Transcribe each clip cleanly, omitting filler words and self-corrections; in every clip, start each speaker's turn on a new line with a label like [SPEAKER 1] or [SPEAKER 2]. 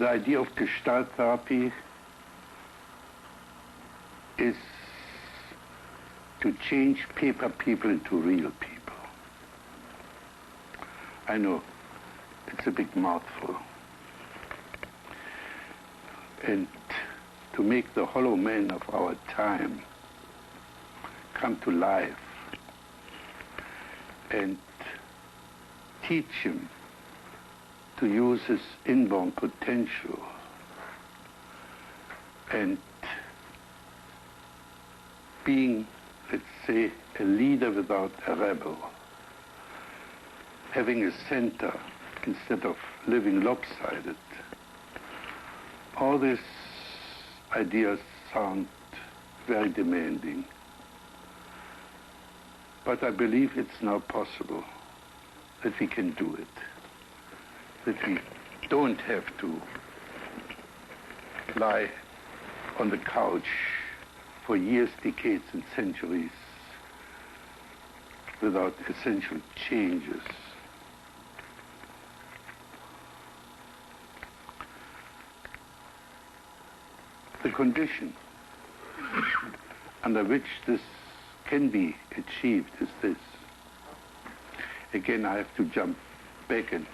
[SPEAKER 1] The idea of Gestalt-Therapie is to change paper people into real people. I know, it's a big mouthful. And to make the hollow man of our time come to life and teach him to use his inborn potential and being, let's say, a leader without a rebel, having a center instead of living lopsided. All these ideas sound very demanding, but I believe it's now possible that we can do it, that we don't have to lie on the couch for years, decades, and centuries without essential changes. The condition under which this can be achieved is this. Again, I have to jump back and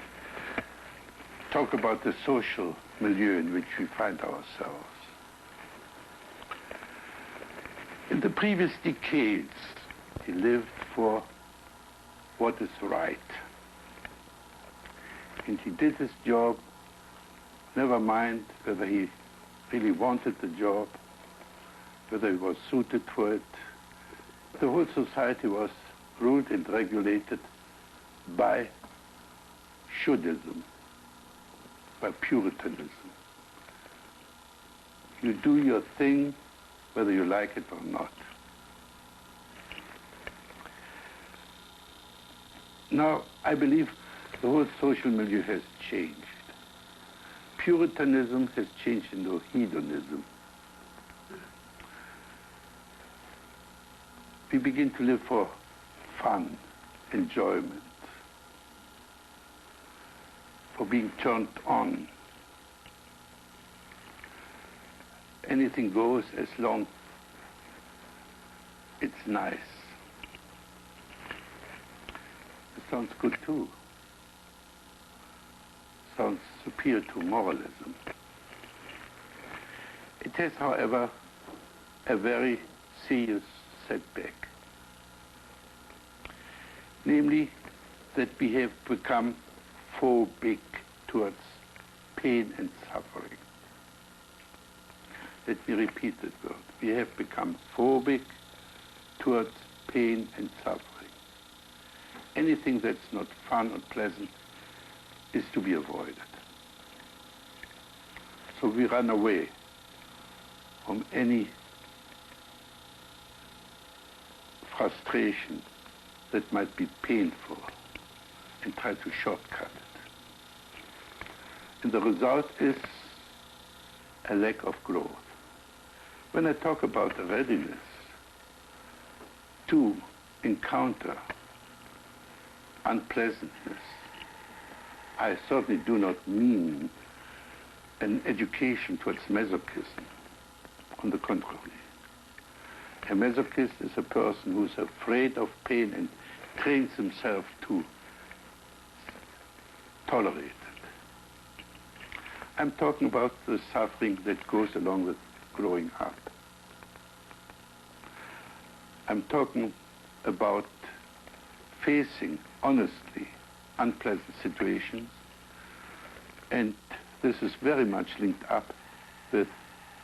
[SPEAKER 1] talk about the social milieu in which we find ourselves. In the previous decades, he lived for what is right. And he did his job, never mind whether he really wanted the job, whether he was suited for it. The whole society was ruled and regulated by shouldism, by Puritanism. You do your thing whether you like it or not. Now, I believe the whole social milieu has changed. Puritanism has changed into hedonism. We begin to live for fun, enjoyment, for being turned on. Anything goes as long it's nice. It sounds good too. Sounds superior to moralism. It has, however, a very serious setback. Namely, that we have become phobic towards pain and suffering. Let me repeat that word. We have become phobic towards pain and suffering. Anything that's not fun or pleasant is to be avoided. So we run away from any frustration that might be painful and try to shortcut it. And the result is a lack of growth. When I talk about the readiness to encounter unpleasantness, I certainly do not mean an education towards masochism. On the contrary. A masochist is a person who's afraid of pain and trains himself to tolerate it. I'm talking about the suffering that goes along with growing up. I'm talking about facing honestly unpleasant situations, and this is very much linked up with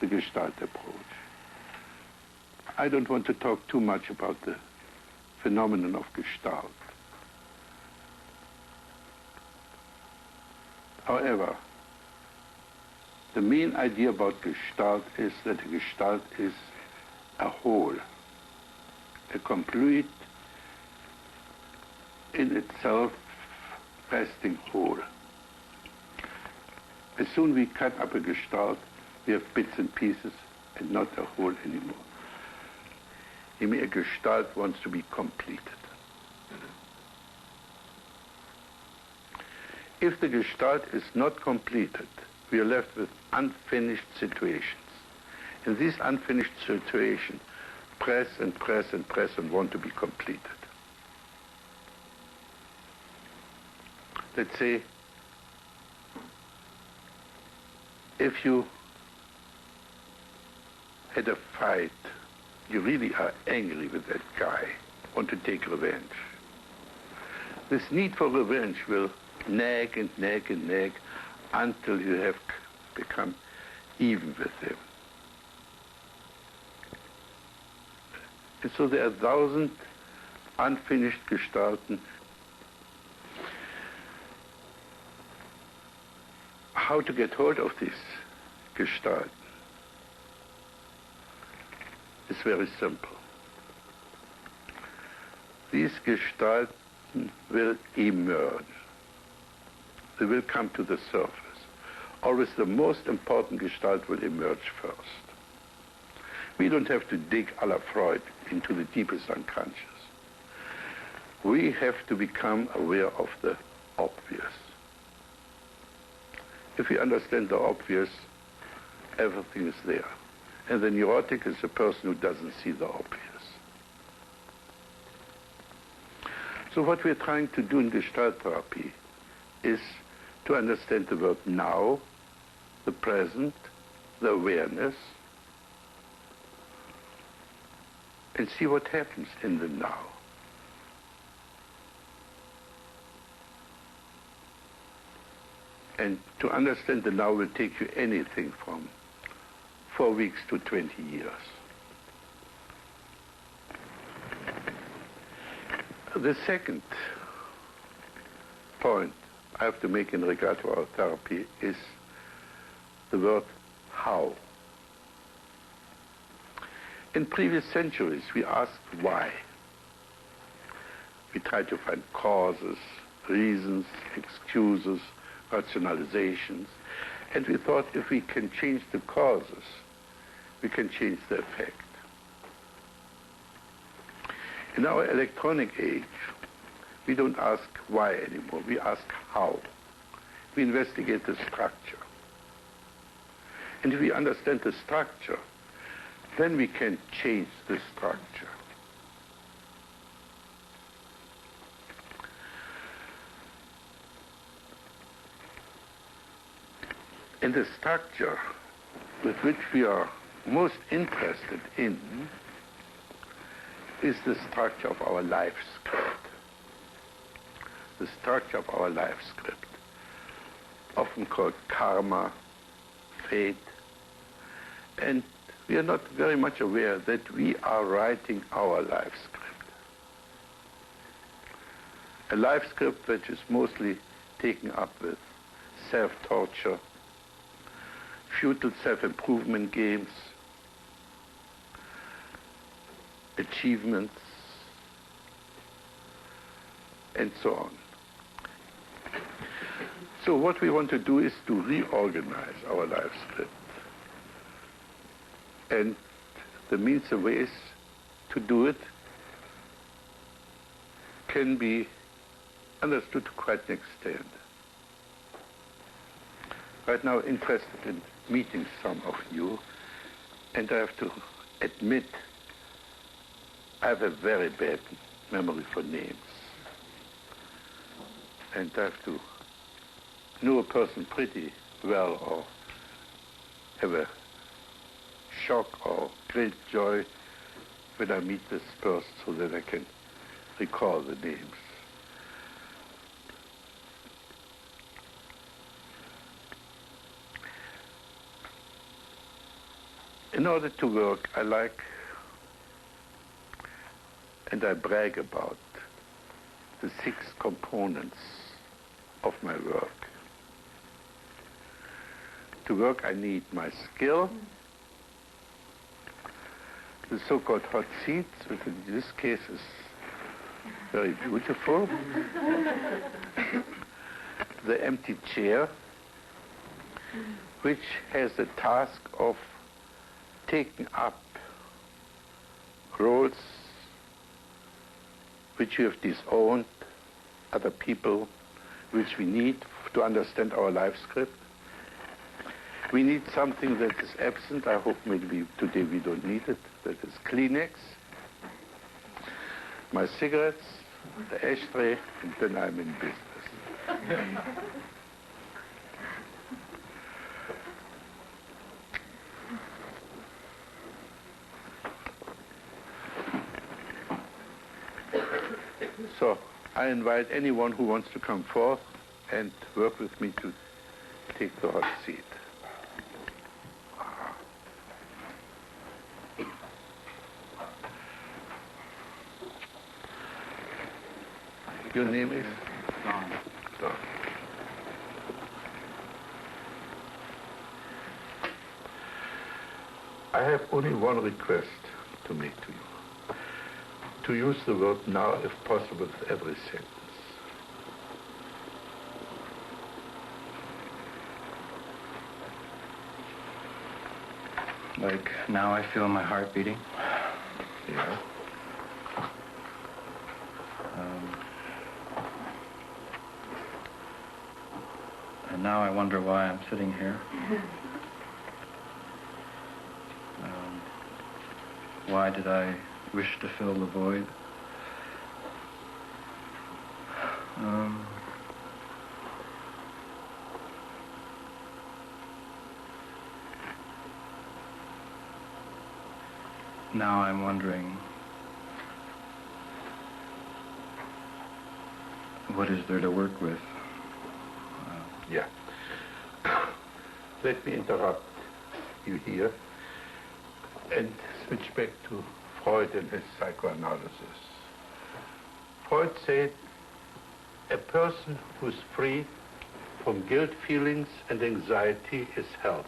[SPEAKER 1] the Gestalt approach. I don't want to talk too much about the phenomenon of Gestalt. However, the main idea about Gestalt is that a Gestalt is a whole, a complete, in itself resting whole. As soon as we cut up a Gestalt, we have bits and pieces and not a whole anymore. I mean, a Gestalt wants to be completed. If the Gestalt is not completed, we are left with unfinished situations. In these unfinished situations, press and press and press and want to be completed. Let's say, if you had a fight, you really are angry with that guy, want to take revenge. This need for revenge will nag and nag and nag until you have become even with him. And so there are 1,000 unfinished Gestalten. How to get hold of this Gestalt is very simple. These Gestalten will emerge. They will come to the surface. Always the most important Gestalt will emerge first. We don't have to dig à la Freud into the deepest unconscious. We have to become aware of the obvious. If we understand the obvious, everything is there. And the neurotic is a person who doesn't see the obvious. So what we're trying to do in Gestalt-Therapie is to understand the word now, the present, the awareness, and see what happens in the now. And to understand the now will take you anything from 4 weeks to 20 years. The second point I have to make in regard to our therapy is the word how. In previous centuries, we asked why. We tried to find causes, reasons, excuses, rationalizations, and we thought if we can change the causes, we can change the effect. In our electronic age, we don't ask why anymore, we ask how. We investigate the structure. And if we understand the structure, then we can change the structure. And the structure with which we are most interested in is the structure of our life script. The structure of our life script, often called karma, fate, and we are not very much aware that we are writing our life script. A life script which is mostly taken up with self-torture, futile self-improvement games, achievements, and so on. So what we want to do is to reorganize our life script. And the means and ways to do it can be understood to quite an extent. Right now, interested in meeting some of you, and I have to admit, I have a very bad memory for names. And I have to know a person pretty well or have a shock or great joy when I meet this person so that I can recall the names. In order to work, I like and I brag about the 6 components of my work. To work, I need my skill, the so-called hot seat, which in this case is very beautiful, the empty chair, which has the task of taking up roles which you have disowned, other people which we need to understand our life script, We need something that is absent. I hope maybe today we don't need it. That is Kleenex, my cigarettes, the ashtray, and then I'm in business. So I invite anyone who wants to come forth and work with me to take the hot seat. Your name is?
[SPEAKER 2] John.
[SPEAKER 1] John. I have only one request to make to you. To use the word now, if possible, with every sentence.
[SPEAKER 2] Like, now I feel my heart beating.
[SPEAKER 1] Yeah.
[SPEAKER 2] And now I wonder why I'm sitting here. Why did I wish to fill the void? Now I'm wondering, what is there to work with?
[SPEAKER 1] Yeah. Let me interrupt you here and switch back to Freud and his psychoanalysis. Freud said a person who's free from guilt feelings and anxiety is healthy.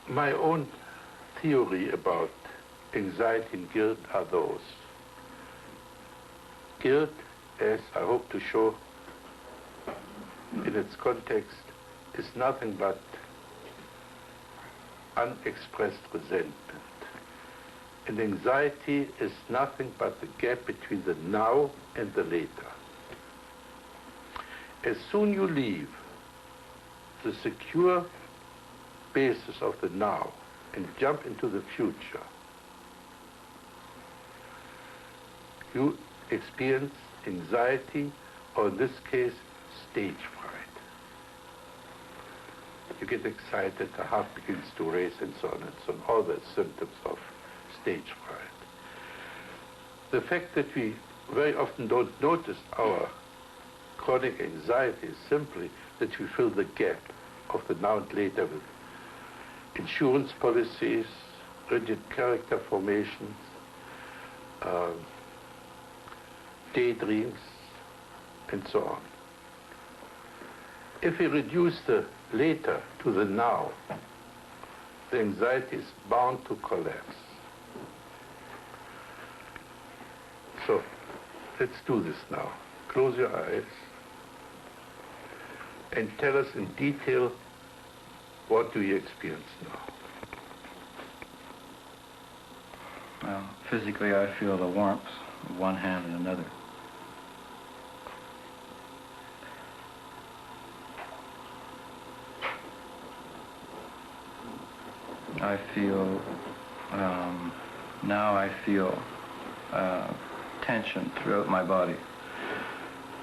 [SPEAKER 1] My own theory about anxiety and guilt are those. Guilt, as I hope to show in its context, is nothing but unexpressed resentment. And anxiety is nothing but the gap between the now and the later. As soon you leave the secure basis of the now and jump into the future, you experience anxiety, or in this case, stage fright. You get excited, the heart begins to race, and so on and so on, all the symptoms of stage fright. The fact that we very often don't notice our chronic anxiety is simply that we fill the gap of the now and later with insurance policies, rigid character formations, daydreams, and so on. If we reduce the later to the now, the anxiety is bound to collapse. So, let's do this now. Close your eyes and tell us in detail, what do you experience now?
[SPEAKER 2] Well, physically I feel the warmth of one hand and another. I feel, now I feel tension throughout my body.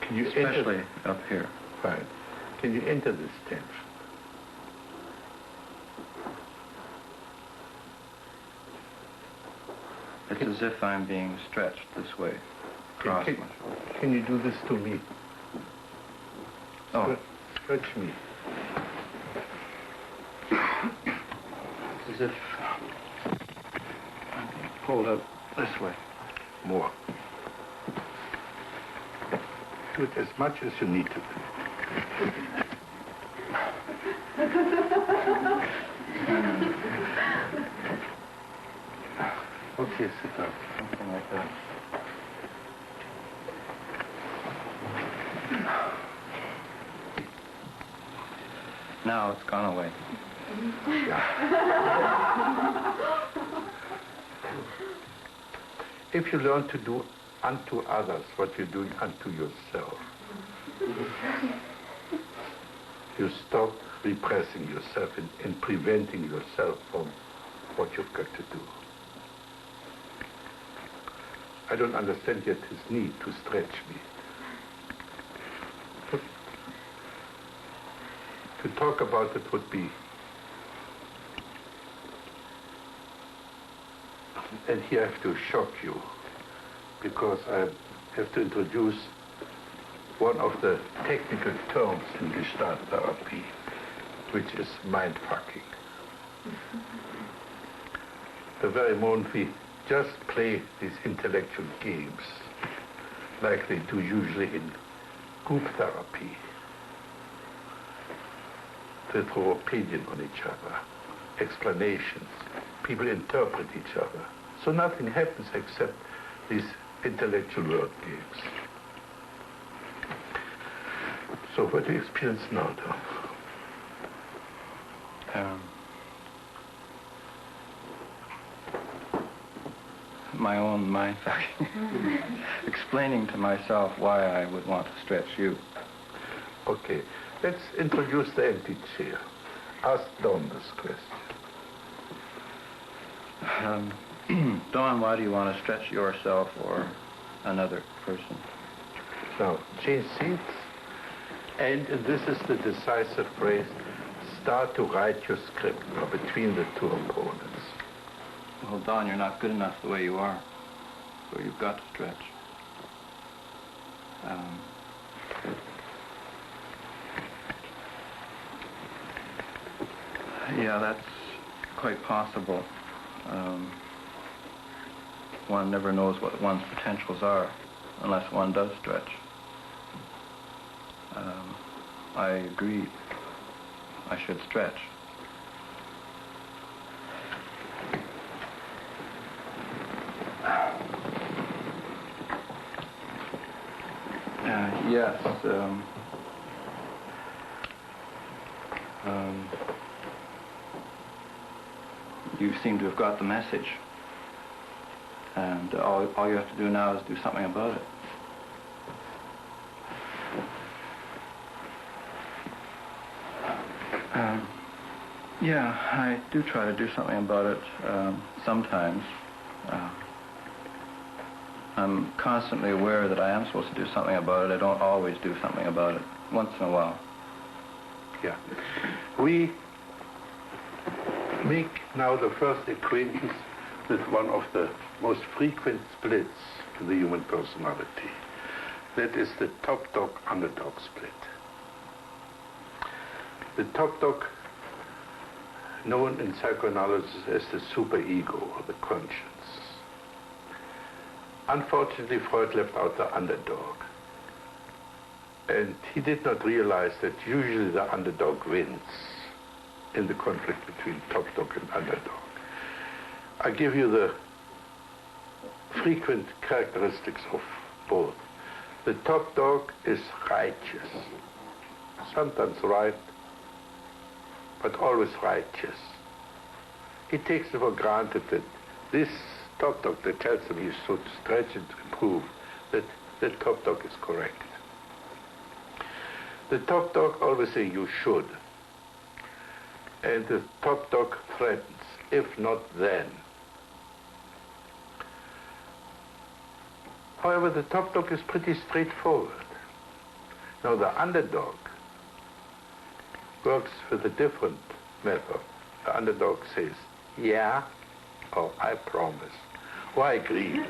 [SPEAKER 1] Can you
[SPEAKER 2] especially up here.
[SPEAKER 1] Fine. Can you enter this tension?
[SPEAKER 2] It's as if I'm being stretched this way, across my shoulder.
[SPEAKER 1] Can you do this to me?
[SPEAKER 2] Oh.
[SPEAKER 1] Stretch me.
[SPEAKER 2] It's as if I'm being pulled up this way.
[SPEAKER 1] More. Do it as much as you need to do. Okay, sit down.
[SPEAKER 2] Something like that. Now it's gone away.
[SPEAKER 1] If you learn to do unto others what you're doing unto yourself, You stop repressing yourself and preventing yourself from what you've got to do. I don't understand yet his need to stretch me. But to talk about it would be... And here I have to shock you, because I have to introduce one of the technical terms in Gestalt-Therapie, which is mind-fucking. The very moment we just play these intellectual games, like they do usually in group therapy, they throw opinion on each other, explanations, people interpret each other. So nothing happens except these intellectual word games. So what do you experience now, Tom?
[SPEAKER 2] My own mind fucking. Explaining to myself why I would want to stretch you.
[SPEAKER 1] Okay, let's introduce the empty chair. Ask Don this question.
[SPEAKER 2] Dawn, why do you want to stretch yourself or another person?
[SPEAKER 1] Now, change seats. And this is the decisive phrase, start to write your script now between the two opponents.
[SPEAKER 2] Well, Dawn, you're not good enough the way you are. So you've got to stretch. Yeah, that's quite possible. One never knows what one's potentials are unless one does stretch. I agree. I should stretch. Yes. You seem to have got the message. And all you have to do now is do something about it. Yeah, I do try to do something about it sometimes. I'm constantly aware that I am supposed to do something about it. I don't always do something about it. Once in a while.
[SPEAKER 1] Yeah. We make now the first acquaintance with one of the most frequent splits in the human personality. That is the top-dog, underdog split. The top-dog, known in psychoanalysis as the superego or the conscience. Unfortunately, Freud left out the underdog. And he did not realize that usually the underdog wins in the conflict between top dog and underdog. I give you the frequent characteristics of both. The top dog is righteous, sometimes right, but always righteous. He takes it for granted that this top dog that tells him he should stretch and improve, that the top dog is correct. The top dog always says you should. And the top dog threatens, if not then. However, the top dog is pretty straightforward. Now the underdog works with a different method. The underdog says, yeah, or I promise, or I agree,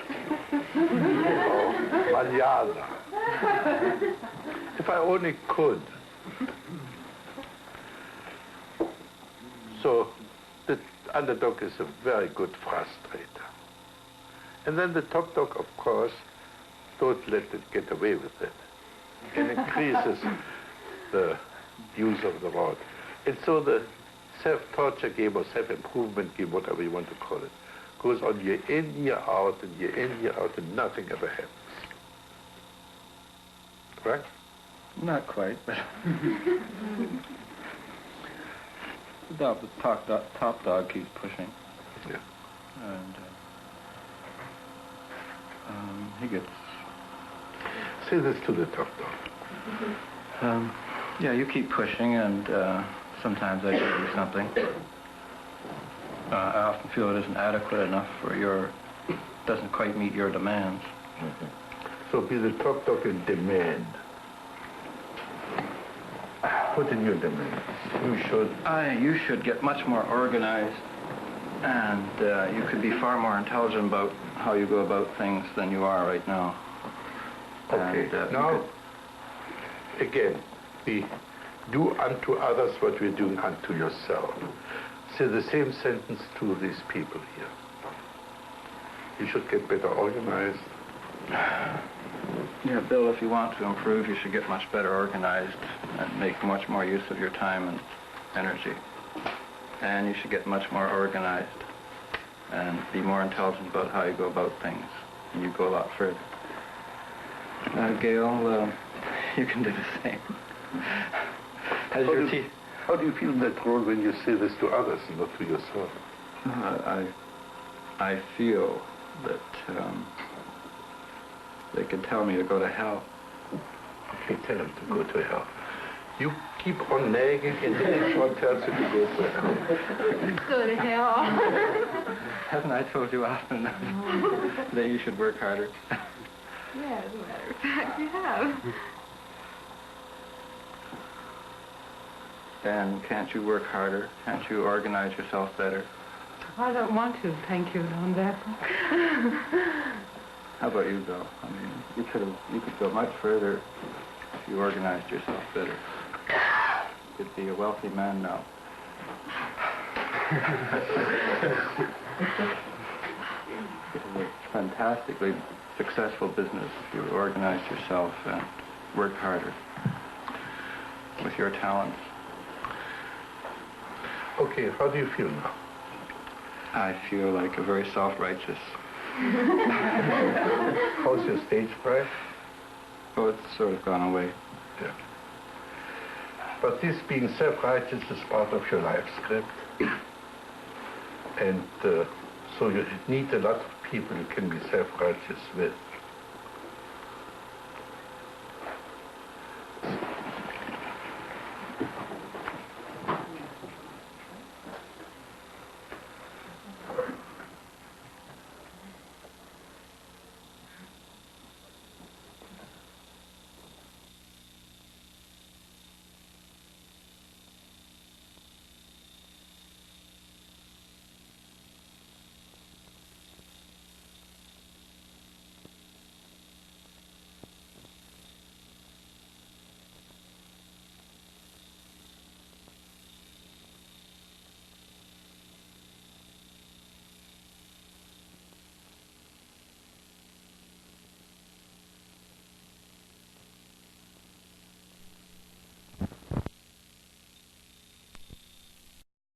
[SPEAKER 1] or manana. If I only could. So the underdog is a very good frustrator. And then the top dog, of course, don't let it get away with it. It increases the use of the rod. And so the self-torture game or self-improvement game, whatever you want to call it, goes on year in, year out, and year in, year out, and nothing ever happens. Right?
[SPEAKER 2] Not quite, but... the top dog keeps pushing.
[SPEAKER 1] Yeah.
[SPEAKER 2] And he gets...
[SPEAKER 1] Say this to the top dog.
[SPEAKER 2] Yeah, you keep pushing, and sometimes I give you something. I often feel it isn't adequate enough for doesn't quite meet your demands.
[SPEAKER 1] So be the top dog in demand. What in your demand?
[SPEAKER 2] You should get much more organized, and you could be far more intelligent about how you go about things than you are right now.
[SPEAKER 1] Okay,
[SPEAKER 2] And,
[SPEAKER 1] now, again, do unto others what you're doing unto yourself. Say the same sentence to these people here. You should get better organized.
[SPEAKER 2] Yeah, Bill, if you want to improve, you should get much better organized and make much more use of your time and energy. And you should get much more organized and be more intelligent about how you go about things. And you go a lot further. Gail, you can do the same.
[SPEAKER 1] How do you feel in that role when you say this to others and not to yourself?
[SPEAKER 2] I feel that they could tell me to go to hell.
[SPEAKER 1] Okay, tell them to go to hell. You keep on nagging and then each one tells you to go to hell.
[SPEAKER 3] Go to hell.
[SPEAKER 2] Haven't I told you often enough that you should work harder?
[SPEAKER 3] Yeah, as a matter of fact, you have.
[SPEAKER 2] And can't you work harder? Can't you organize yourself better?
[SPEAKER 3] I don't want to, thank you, Don Bethel.
[SPEAKER 2] How about you, Bill? I mean, you could go much further if you organized yourself better. You could be a wealthy man now. It's a fantastically successful business if you organized yourself and worked harder with your talents.
[SPEAKER 1] Okay, how do you feel now?
[SPEAKER 2] I feel like a very self-righteous.
[SPEAKER 1] How's your stage fright?
[SPEAKER 2] Oh, it's sort of gone away.
[SPEAKER 1] Yeah. But this being self-righteous is part of your life script. And so you need a lot of people you can be self-righteous with.